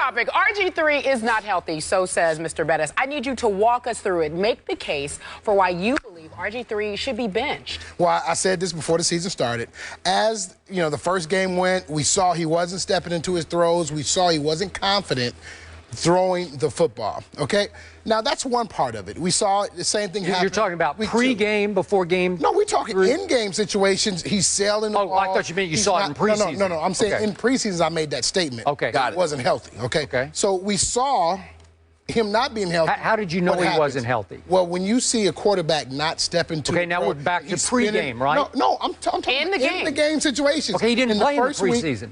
topic. RG3 is not healthy, so says Mr. Bettis. I need you to walk us through it. Make the case for why you believe RG3 should be benched. Well, I said this before the season started. As, you know, the first game went, we saw he wasn't stepping into his throws. We saw he wasn't confident throwing the football, okay? Now, that's one part of it. We saw the same thing happen. You're talking about pre-game, before game? No, we're talking in-game situations. He's sailing the ball. Oh, I thought you meant you saw it in preseason. No. I'm saying in preseason I made that statement. Okay. Got it. Wasn't healthy, okay? So we saw him not being healthy. How did you know he wasn't healthy? Well, when you see a quarterback not step into Okay, now we're back to pre-game, right? No, I'm talking in the game situations. Okay, he didn't play in the preseason.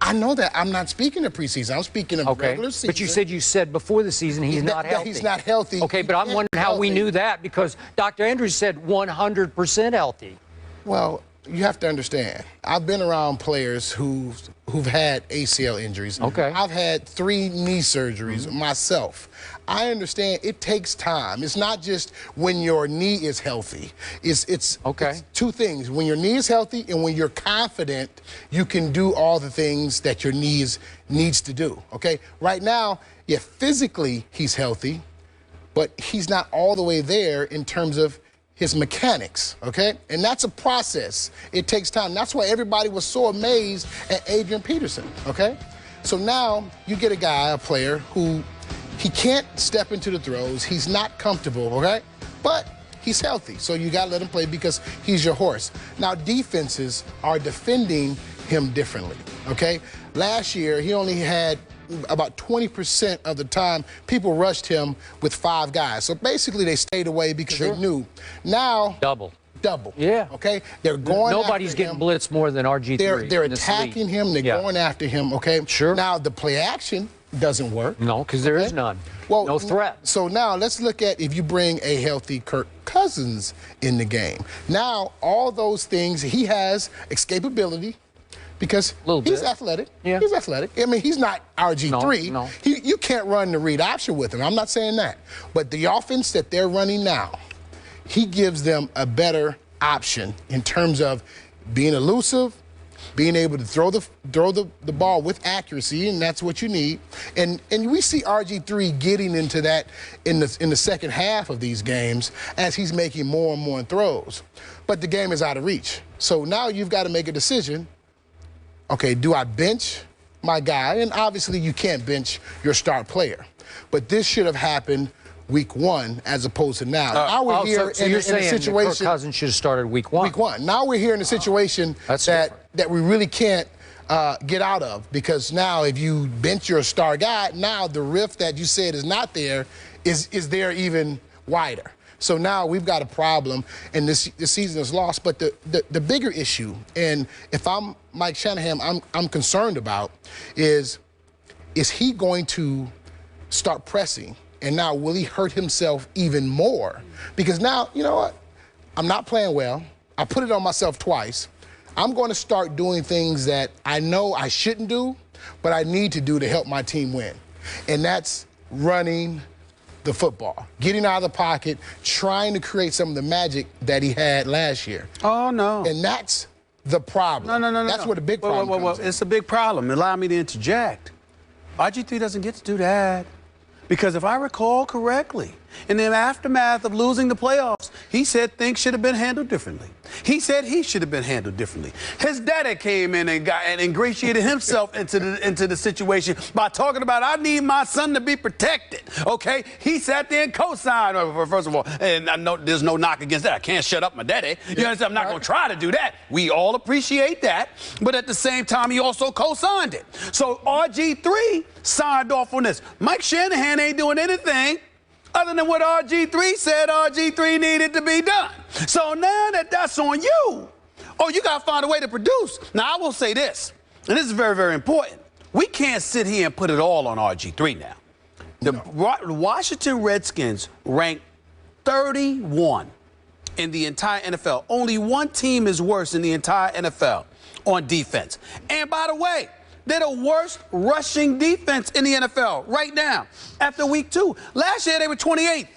I know that. I'm not speaking of preseason. I'm speaking of regular season. But you said before the season he's not healthy. He's not healthy. Okay, but I'm wondering how we knew that, because Dr. Andrews said 100% healthy. Well, you have to understand. I've been around players who've had ACL injuries. Okay. I've had 3 knee surgeries myself. I understand it takes time. It's not just when your knee is healthy. It's 2 things. When your knee is healthy and when you're confident you can do all the things that your knees needs to do, okay? Right now, yeah, physically he's healthy, but he's not all the way there in terms of his mechanics, okay? And that's a process. It takes time. That's why everybody was so amazed at Adrian Peterson, okay? So now you get a player who he can't step into the throws. He's not comfortable, okay? But he's healthy, so you got to let him play because he's your horse. Now, defenses are defending him differently, okay? Last year, he only had about 20% of the time people rushed him with 5 guys. So basically, they stayed away because they knew. Now, double. Yeah. Okay? They're going Nobody's after getting him. blitzed more than RG3. They're attacking him. They're going after him, okay? Sure. Now, the play action doesn't work. No, because there is none. Well, no threat. So now let's look at if you bring a healthy Kirk Cousins in the game. Now, all those things, he has escapability because he's athletic. Yeah. He's athletic. I mean, he's not RG3. No. You can't run the read option with him. I'm not saying that. But the offense that they're running now, he gives them a better option in terms of being elusive, being able to throw the ball with accuracy, and that's what you need. And we see RG3 getting into that in the second half of these games as he's making more and more throws. But the game is out of reach. So now you've got to make a decision. Okay, do I bench my guy? And obviously you can't bench your star player. But this should have happened week 1 as opposed to now. Now we're here in a situation. Kirk Cousins should have started week 1. Week 1. Now we're here in a situation that we really can't get out of, because now if you bench your star guy, now the rift that you said is not there is there even wider. So now we've got a problem, and this season is lost. But the bigger issue, and if I'm Mike Shanahan, I'm concerned about is he going to start pressing? And now, will he hurt himself even more? Because now, you know what? I'm not playing well. I put it on myself twice. I'm going to start doing things that I know I shouldn't do, but I need to do to help my team win. And that's running the football, getting out of the pocket, trying to create some of the magic that he had last year. Oh, no. And that's the problem. No. That's where the big problem comes in. It's a big problem. Allow me to interject. RG3 doesn't get to do that. Because if I recall correctly, in the aftermath of losing the playoffs, he said things should have been handled differently. He said he should have been handled differently. His daddy came in and ingratiated himself into the situation by talking about, I need my son to be protected, okay? He sat there and co-signed, first of all, and I know there's no knock against that. I can't shut up my daddy. You understand? I'm not going to try to do that. We all appreciate that. But at the same time, he also co-signed it. So RG3 signed off on this. Mike Shanahan ain't doing anything other than what RG3 said RG3 needed to be done. So now that's on you. Oh, you got to find a way to produce. Now, I will say this, and this is very, very important. We can't sit here and put it all on RG3 now. The Washington Redskins ranked 31 in the entire NFL. Only one team is worse in the entire NFL on defense. And by the way, they're the worst rushing defense in the NFL right now after week 2. Last year, they were 28th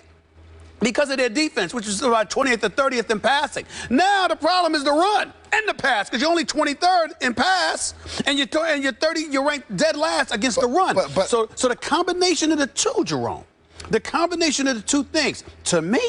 because of their defense, which was about 20th or 30th in passing. Now the problem is the run. and the pass, because you're only 23rd in pass, and you're ranked dead last against the run. So the combination of the two, Jerome, the combination of the two things, to me,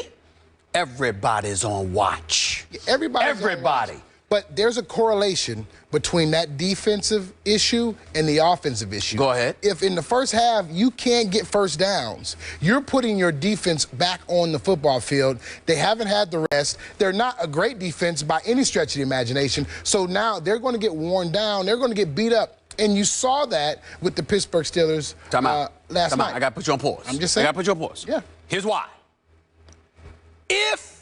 everybody's on watch. Everybody's on watch. But there's a correlation between that defensive issue and the offensive issue. Go ahead. If in the first half you can't get first downs, you're putting your defense back on the football field. They haven't had the rest. They're not a great defense by any stretch of the imagination. So now they're going to get worn down. They're going to get beat up. And you saw that with the Pittsburgh Steelers last night. I got to put you on pause. I'm just saying. I got to put you on pause. Yeah. Here's why. If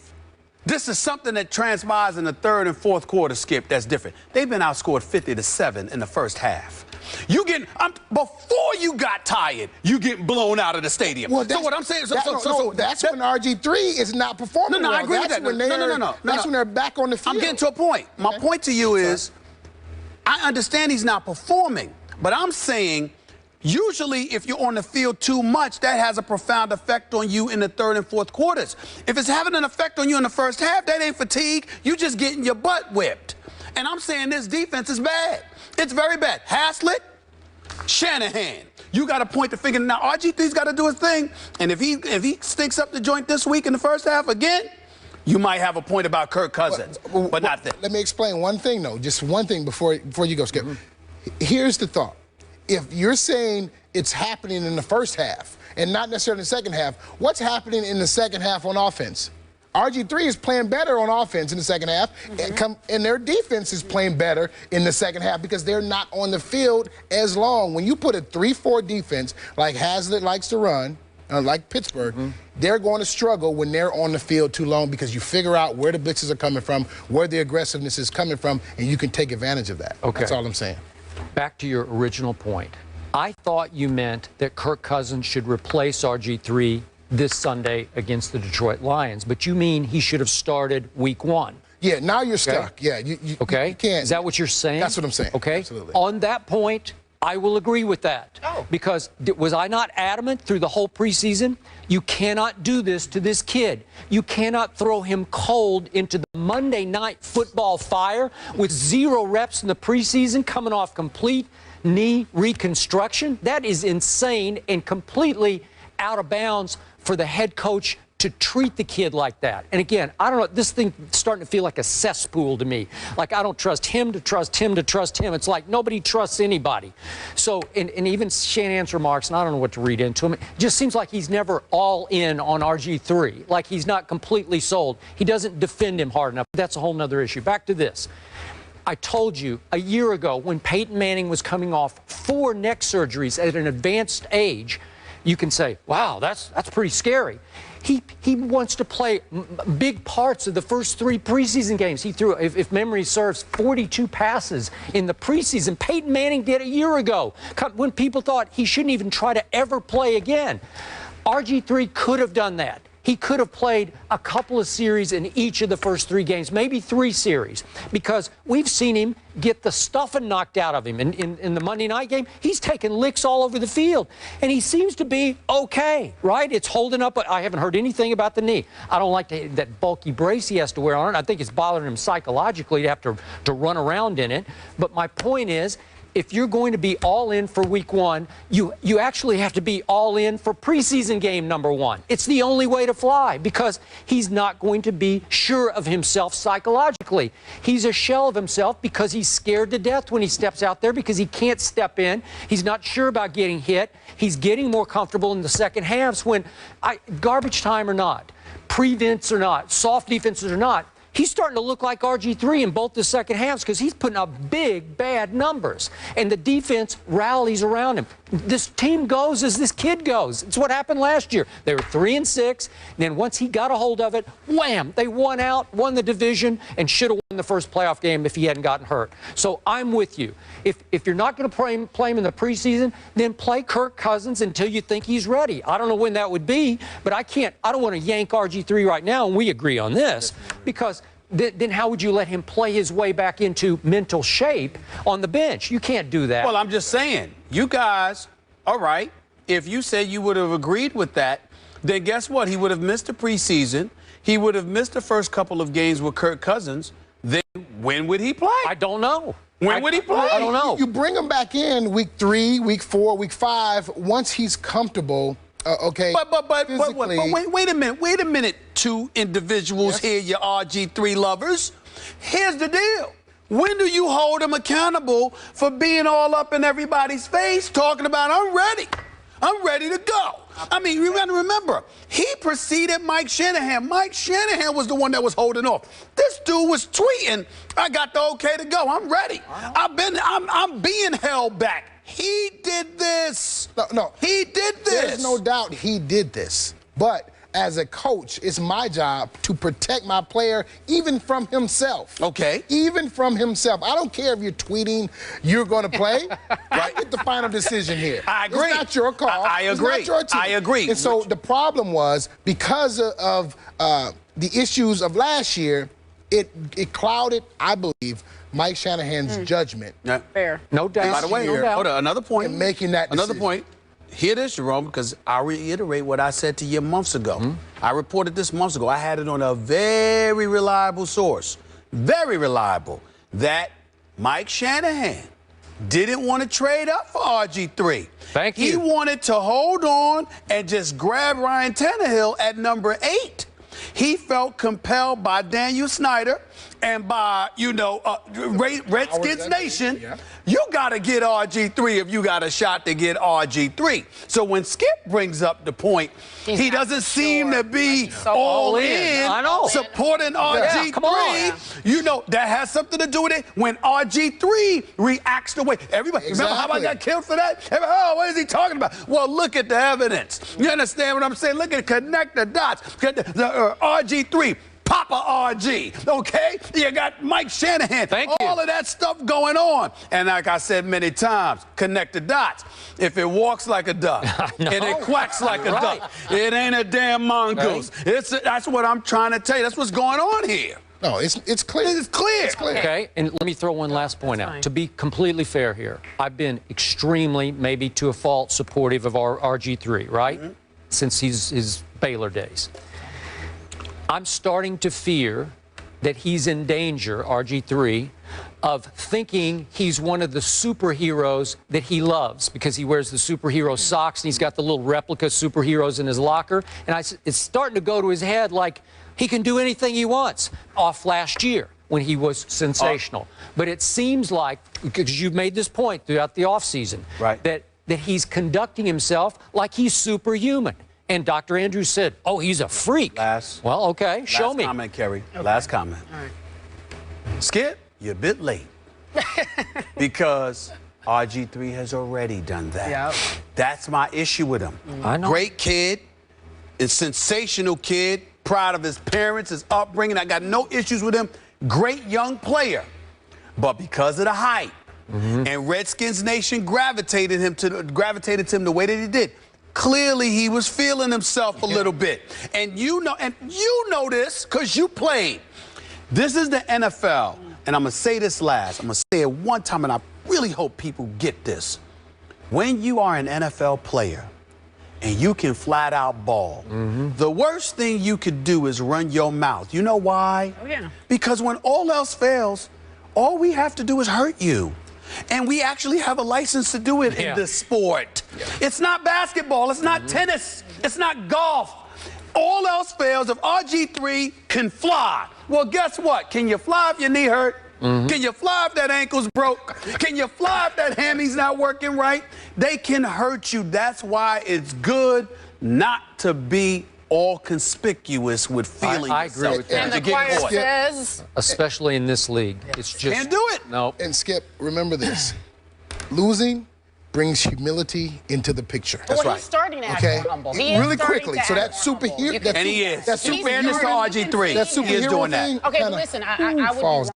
this is something that transpires in the third and fourth quarter, Skip, that's different. They've been outscored 50-7 in the first half. Before you got tired, you get blown out of the stadium. Well, so what I'm saying, that's when RG3 is not performing. No, I agree with that. That's when they're back on the field. I'm getting to a point. My point to you is, I understand he's not performing, but I'm saying, usually, if you're on the field too much, that has a profound effect on you in the third and fourth quarters. If it's having an effect on you in the first half, that ain't fatigue. You just getting your butt whipped. And I'm saying this defense is bad. It's very bad. Haslett, Shanahan. You got to point the finger. Now, RG3's got to do his thing. And if he stinks up the joint this week in the first half again, you might have a point about Kirk Cousins, but not this. Let me explain one thing, though. Just one thing before you go, Skip. Here's the thought. If you're saying it's happening in the first half and not necessarily in the second half, what's happening in the second half on offense? RG3 is playing better on offense in the second half, and their defense is playing better in the second half because they're not on the field as long. When you put a 3-4 defense like Haslett likes to run, like Pittsburgh, they're going to struggle when they're on the field too long because you figure out where the blitzes are coming from, where the aggressiveness is coming from, and you can take advantage of that. Okay. That's all I'm saying. Back to your original point. I thought you meant that Kirk Cousins should replace RG3 this Sunday against the Detroit Lions, but you mean he should have started week 1. Yeah, now you're stuck. Yeah, you can't. Is that what you're saying? That's what I'm saying. Okay. Absolutely. On that point, I will agree with that. Oh. Because was I not adamant through the whole preseason? You cannot do this to this kid. You cannot throw him cold into the Monday Night Football fire with 0 reps in the preseason, coming off complete knee reconstruction. That is insane and completely out of bounds for the head coach to treat the kid like that. And again, I don't know, this thing is starting to feel like a cesspool to me. Like I don't trust him to trust him to trust him. It's like nobody trusts anybody. So, and even Shanahan's remarks, and I don't know what to read into him, it just seems like he's never all in on RG3. Like he's not completely sold. He doesn't defend him hard enough. That's a whole nother issue. Back to this. I told you a year ago when Peyton Manning was coming off 4 neck surgeries at an advanced age, you can say, wow, that's pretty scary. He wants to play big parts of the first 3 preseason games. He threw, if memory serves, 42 passes in the preseason. Peyton Manning did a year ago when people thought he shouldn't even try to ever play again. RG3 could have done that. He could have played a couple of series in each of the first 3 games, maybe 3 series, because we've seen him get the stuffing knocked out of him. In the Monday night game, he's taking licks all over the field, and he seems to be okay, right? It's holding up. I haven't heard anything about the knee. I don't like that bulky brace he has to wear on it. I think it's bothering him psychologically to have to run around in it. But my point is, if you're going to be all in for week 1, you actually have to be all in for preseason game number 1. It's the only way to fly because he's not going to be sure of himself psychologically. He's a shell of himself because he's scared to death when he steps out there because he can't step in. He's not sure about getting hit. He's getting more comfortable in the second halves when garbage time or not, prevents or not, soft defenses or not. He's starting to look like RG3 in both the second halves because he's putting up big, bad numbers. And the defense rallies around him. This team goes as this kid goes. It's what happened last year. They were 3-6. And then once he got a hold of it, wham, they won the division, and should have won the first playoff game if he hadn't gotten hurt. So I'm with you. If you're not going to play him in the preseason, then play Kirk Cousins until you think he's ready. I don't know when that would be, but I don't want to yank RG3 right now, and we agree on this, because then how would you let him play his way back into mental shape on the bench? You can't do that. Well, I'm just saying, you guys, all right, if you said you would have agreed with that, then guess what? He would have missed the preseason. He would have missed the first couple of games with Kirk Cousins. Then when would he play? I don't know. When would he play? I don't know. You bring him back in week 3, week 4, week 5. Once he's comfortable, okay. But wait a minute, two individuals here, your RG3 lovers. Here's the deal. When do you hold him accountable for being all up in everybody's face, talking about, I'm ready to go? I mean, you got to remember, he preceded Mike Shanahan. Mike Shanahan was the one that was holding off. This dude was tweeting, I got the okay to go. I'm ready. I'm being held back. He did this. No. He did this. There's no doubt he did this. But as a coach, it's my job to protect my player even from himself. Okay. Even from himself. I don't care if you're tweeting you're going to play. I get the final decision here. I agree. It's not your call. I agree. It's not your team. I agree. And so the problem was because of the issues of last year, it clouded, I believe, Mike Shanahan's judgment. Yeah. Fair. No doubt. By the way, hold on, another point. In making that Another decision. point. Hear this, Jerome, because I'll reiterate what I said to you months ago. I reported this months ago. I had it on a very reliable source, very reliable, that Mike Shanahan didn't want to trade up for RG3. Thank you. He wanted to hold on and just grab Ryan Tannehill at number 8. He felt compelled by Daniel Snyder and by, Redskins Nation. Yeah. You got to get RG3 if you got a shot to get RG3. So when Skip brings up the point, he doesn't seem to be all in. I know. Supporting RG3. Yeah, come on. That has something to do with it when RG3 reacts the way. Everybody, remember how I got killed for that? What is he talking about? Well, look at the evidence. You understand what I'm saying? Look at connect the dots. RG3. Papa RG, okay? You got Mike Shanahan. All of that stuff going on. And like I said many times, connect the dots. If it walks like a duck and it quacks like a duck, it ain't a damn mongoose. That's what I'm trying to tell you. That's what's going on here. No, it's clear. It's clear. It's clear. Okay, and let me throw one last point out. To be completely fair here, I've been extremely, maybe to a fault, supportive of our RG3, right? Since his Baylor days. I'm starting to fear that he's in danger, RG3, of thinking he's one of the superheroes that he loves because he wears the superhero socks and he's got the little replica superheroes in his locker. And it's starting to go to his head like he can do anything he wants off last year when he was sensational. But it seems like, because you've made this point throughout the offseason, that he's conducting himself like he's superhuman. And Dr. Andrews said, oh, he's a freak. Well, okay, show me. Last comment, Kerry. Last comment. All right. Skip, you're a bit late. Because RG3 has already done that. Yep. That's my issue with him. I know. Great kid, a sensational kid, proud of his parents, his upbringing. I got no issues with him. Great young player. But because of the hype, and Redskins Nation gravitated to him the way that he did, clearly he was feeling himself a little bit. And you know this because you played. This is the NFL. And I'm going to say this last. I'm going to say it one time, and I really hope people get this. When you are an NFL player and you can flat out ball, the worst thing you could do is run your mouth. You know why? Oh, yeah. Because when all else fails, all we have to do is hurt you. And we actually have a license to do it in this sport. It's not basketball. It's not tennis. It's not golf. All else fails if RG3 can fly. Well, guess what? Can you fly if your knee hurt? Can you fly if that ankle's broke? Can you fly if that hammy's not working right? They can hurt you. That's why it's good not to be all conspicuous with feeling. I agree with that. And the choir says, especially in this league, it's just can't do it. No. And Skip, remember this: losing brings humility into the picture. That's right. He's starting to act more humble. He is really starting quickly. to So act that more humble. superhero, And he is. That In fairness to RG3, that he is superhero doing that. thing Okay, kinda listen, I would falls